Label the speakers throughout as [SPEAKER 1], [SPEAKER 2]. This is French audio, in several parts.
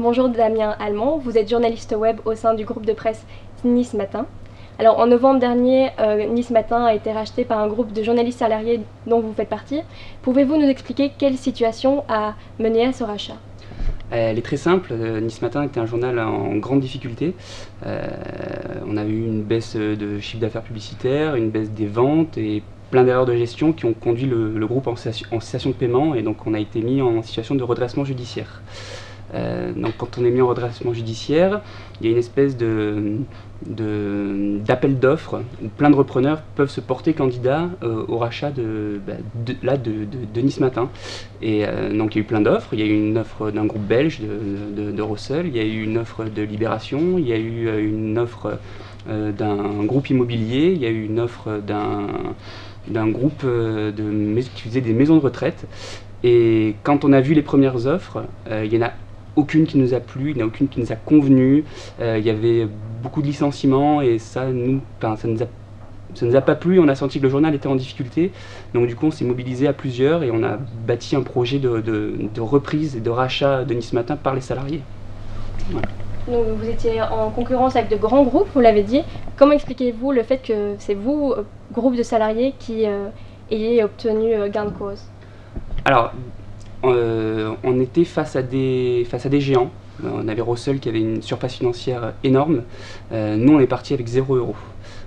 [SPEAKER 1] Bonjour Damien Allemand, vous êtes journaliste web au sein du groupe de presse Nice Matin. Alors en novembre dernier, Nice Matin a été racheté par un groupe de journalistes salariés dont vous faites partie. Pouvez-vous nous expliquer quelle situation a mené à ce rachat?
[SPEAKER 2] Elle est très simple. Nice Matin était un journal en grande difficulté. On a eu une baisse de chiffre d'affaires publicitaire, une baisse des ventes et plein d'erreurs de gestion qui ont conduit le groupe en cessation de paiement, et donc on a été mis en situation de redressement judiciaire. Donc quand on est mis en redressement judiciaire, il y a une espèce d'appel d'offres où plein de repreneurs peuvent se porter candidats au rachat de Nice Matin. Et donc il y a eu plein d'offres. Il y a eu une offre d'un groupe belge de Rossel, il y a eu une offre de Libération, il y a eu une offre d'un groupe immobilier, il y a eu une offre d'un groupe qui faisait des maisons de retraite. Et quand on a vu les premières offres, il y en a aucune qui nous a plu, il n'y en a aucune qui nous a convenu. Il y avait beaucoup de licenciements et ça nous a pas plu. On a senti que le journal était en difficulté. Donc du coup on s'est mobilisé à plusieurs et on a bâti un projet de reprise et de rachat de Nice Matin par les salariés. Voilà.
[SPEAKER 1] Donc, vous étiez en concurrence avec de grands groupes, vous l'avez dit. Comment expliquez-vous le fait que c'est vous, groupe de salariés, qui ayez obtenu gain de cause?
[SPEAKER 2] Alors, on était face à des géants. On avait Rossel qui avait une surface financière énorme. Nous, on est parti avec 0 €.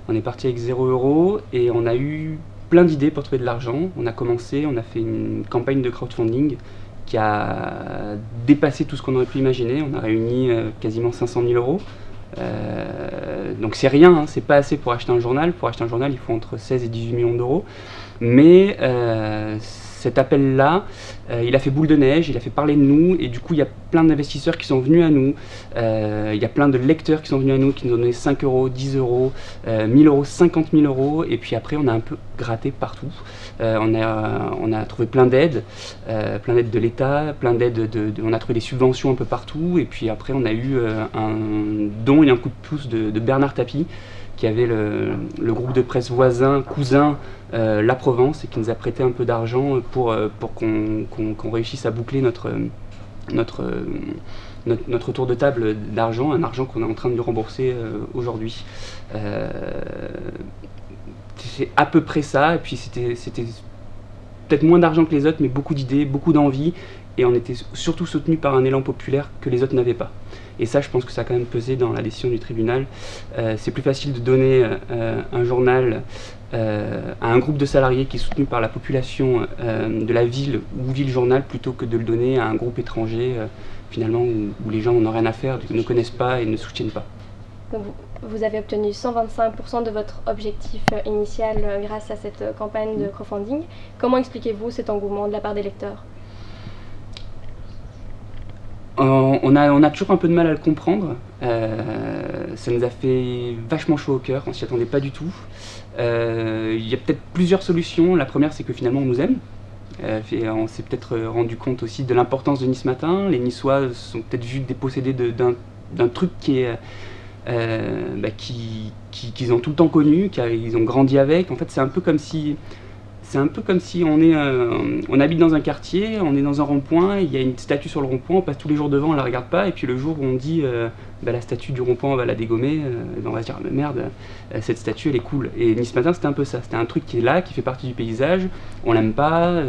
[SPEAKER 2] On est parti avec 0 € et on a eu plein d'idées pour trouver de l'argent. On a fait une campagne de crowdfunding qui a dépassé tout ce qu'on aurait pu imaginer. On a réuni quasiment 500 000 €. Donc c'est rien, hein, c'est pas assez pour acheter un journal. Pour acheter un journal, il faut entre 16 et 18 millions d'euros. Mais cet appel-là, il a fait boule de neige, il a fait parler de nous, et du coup il y a plein d'investisseurs qui sont venus à nous, il y a plein de lecteurs qui sont venus à nous, qui nous ont donné 5 €, 10 €, 1000 €, 50 000 €, et puis après on a un peu gratté partout. On a trouvé plein d'aides de l'État, on a trouvé des subventions un peu partout, et puis après on a eu un don et un coup de pouce de Bernard Tapie, qui avait le groupe de presse voisin, cousin, La Provence, et qui nous a prêté un peu d'argent pour qu'on réussisse à boucler notre tour de table d'argent, un argent qu'on est en train de lui rembourser aujourd'hui. C'est à peu près ça, et puis c'était peut-être moins d'argent que les autres, mais beaucoup d'idées, beaucoup d'envie, et on était surtout soutenu par un élan populaire que les autres n'avaient pas. Et ça, je pense que ça a quand même pesé dans la décision du tribunal. C'est plus facile de donner un journal à un groupe de salariés qui est soutenu par la population de la ville où vit le journal, plutôt que de le donner à un groupe étranger, finalement, où les gens n'ont rien à faire, ne connaissent pas et ne soutiennent pas.
[SPEAKER 1] Donc, vous avez obtenu 125% de votre objectif initial grâce à cette campagne de crowdfunding. Comment expliquez-vous cet engouement de la part des lecteurs?
[SPEAKER 2] On a toujours un peu de mal à le comprendre. Ça nous a fait vachement chaud au cœur, on s'y attendait pas du tout. Il y a peut-être plusieurs solutions. La première, c'est que finalement on nous aime. On s'est peut-être rendu compte aussi de l'importance de Nice Matin. Les Niçois sont peut-être vus dépossédés d'un truc qu'ils ont tout le temps connu, qu'ils ont grandi avec. En fait, c'est un peu comme si on habite dans un quartier, on est dans un rond-point, il y a une statue sur le rond-point, on passe tous les jours devant, on la regarde pas, et puis le jour où on dit la statue du rond-point on va la dégommer, on va se dire merde, cette statue elle est cool. Et Nice Matin c'était un peu ça, c'était un truc qui est là, qui fait partie du paysage, on l'aime pas,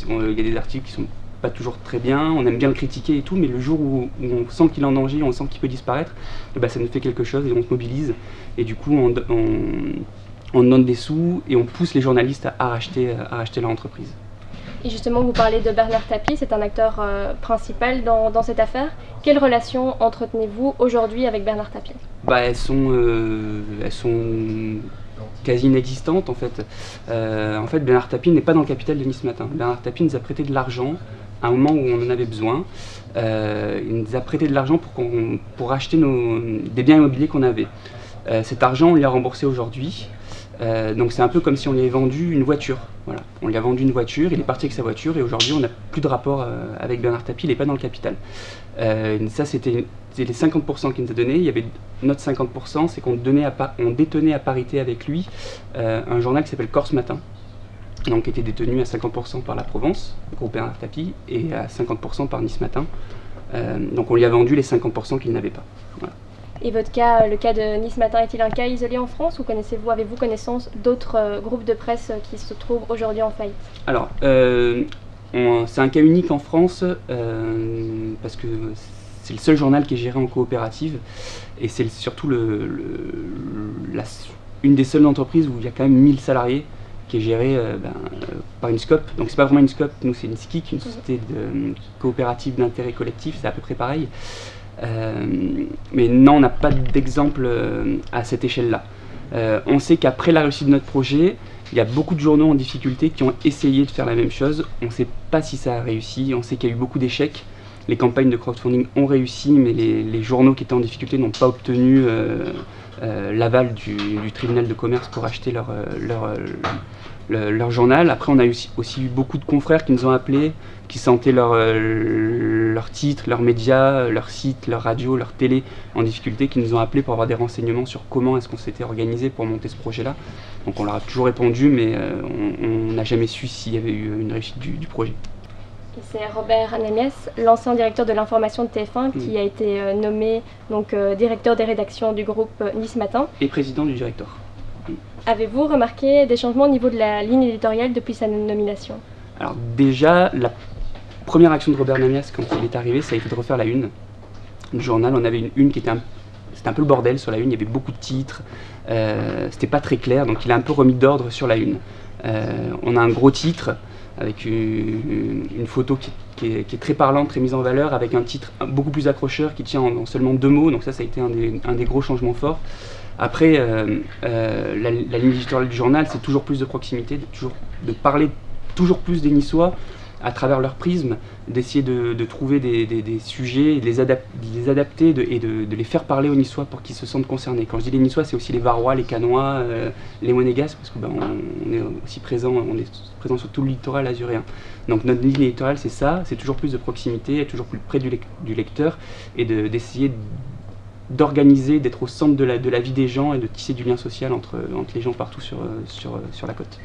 [SPEAKER 2] il y a des articles qui sont pas toujours très bien, on aime bien le critiquer et tout, mais le jour où on sent qu'il est en danger, on sent qu'il peut disparaître, ça nous fait quelque chose et on se mobilise, et du coup on donne des sous et on pousse les journalistes à racheter leur entreprise.
[SPEAKER 1] Et justement, vous parlez de Bernard Tapie, c'est un acteur principal dans cette affaire. Quelle relation entretenez-vous aujourd'hui avec Bernard Tapie?
[SPEAKER 2] Elles sont quasi inexistantes en fait. Bernard Tapie n'est pas dans le capital de Nice Matin. Bernard Tapie nous a prêté de l'argent à un moment où on en avait besoin. Il nous a prêté de l'argent pour racheter des biens immobiliers qu'on avait. Cet argent, on lui a remboursé aujourd'hui. Donc c'est un peu comme si on lui avait vendu une voiture. Voilà. On lui a vendu une voiture, il est parti avec sa voiture, et aujourd'hui on n'a plus de rapport avec Bernard Tapie, il n'est pas dans le capital. Ça c'était les 50% qu'il nous a donné. Il y avait notre 50%, c'est qu'on détenait à parité avec lui un journal qui s'appelle Corse Matin, donc qui était détenu à 50% par La Provence, le groupe Bernard Tapie, et à 50% par Nice Matin. Donc on lui a vendu les 50% qu'il n'avait pas. Voilà.
[SPEAKER 1] Et votre cas, le cas de Nice Matin, est-il un cas isolé en France ou avez-vous connaissance d'autres groupes de presse qui se trouvent aujourd'hui en faillite?
[SPEAKER 2] Alors, c'est un cas unique en France parce que c'est le seul journal qui est géré en coopérative et c'est surtout une des seules entreprises où il y a quand même 1000 salariés qui est gérée par une SCOP. Donc c'est pas vraiment une SCOP, nous c'est une SKIC, une société coopérative d'intérêt collectif, c'est à peu près pareil. Mais non, on n'a pas d'exemple à cette échelle-là. On sait qu'après la réussite de notre projet, il y a beaucoup de journaux en difficulté qui ont essayé de faire la même chose. On ne sait pas si ça a réussi, on sait qu'il y a eu beaucoup d'échecs. Les campagnes de crowdfunding ont réussi, mais les journaux qui étaient en difficulté n'ont pas obtenu l'aval du tribunal de commerce pour acheter leur journal. Après, on a aussi eu beaucoup de confrères qui nous ont appelés, qui sentaient leur titre, leurs médias, leur site, leur radio, leur télé en difficulté, qui nous ont appelés pour avoir des renseignements sur comment est-ce qu'on s'était organisé pour monter ce projet-là. Donc on leur a toujours répondu, mais on n'a jamais su s'il y avait eu une réussite du projet.
[SPEAKER 1] Et c'est Robert Ananias, l'ancien directeur de l'information de TF1, qui a été nommé directeur des rédactions du groupe Nice Matin.
[SPEAKER 2] Et président du directoire.
[SPEAKER 1] Avez-vous remarqué des changements au niveau de la ligne éditoriale depuis sa nomination?
[SPEAKER 2] Alors déjà, la première action de Robert Ananias quand il est arrivé, ça a été de refaire la une du journal. On avait une qui était c'était un peu le bordel sur la une, il y avait beaucoup de titres, c'était pas très clair, donc il a un peu remis d'ordre sur la une. On a un gros titre avec une photo qui est très parlante, très mise en valeur, avec un titre beaucoup plus accrocheur qui tient en seulement 2 mots, donc ça a été un des gros changements forts. Après, la ligne éditoriale du journal, c'est toujours plus de proximité, de parler toujours plus des Niçois à travers leur prisme, d'essayer de trouver des sujets, de les adapter et de les faire parler aux Niçois pour qu'ils se sentent concernés. Quand je dis les Niçois, c'est aussi les Varois, les Canois, les Monégasques, parce qu'on est aussi présent sur tout le littoral azuréen. Donc notre ligne éditoriale, c'est ça, c'est toujours plus de proximité, être toujours plus près du lecteur et d'essayer d'organiser, d'être au centre de la vie des gens et de tisser du lien social entre les gens partout sur la côte.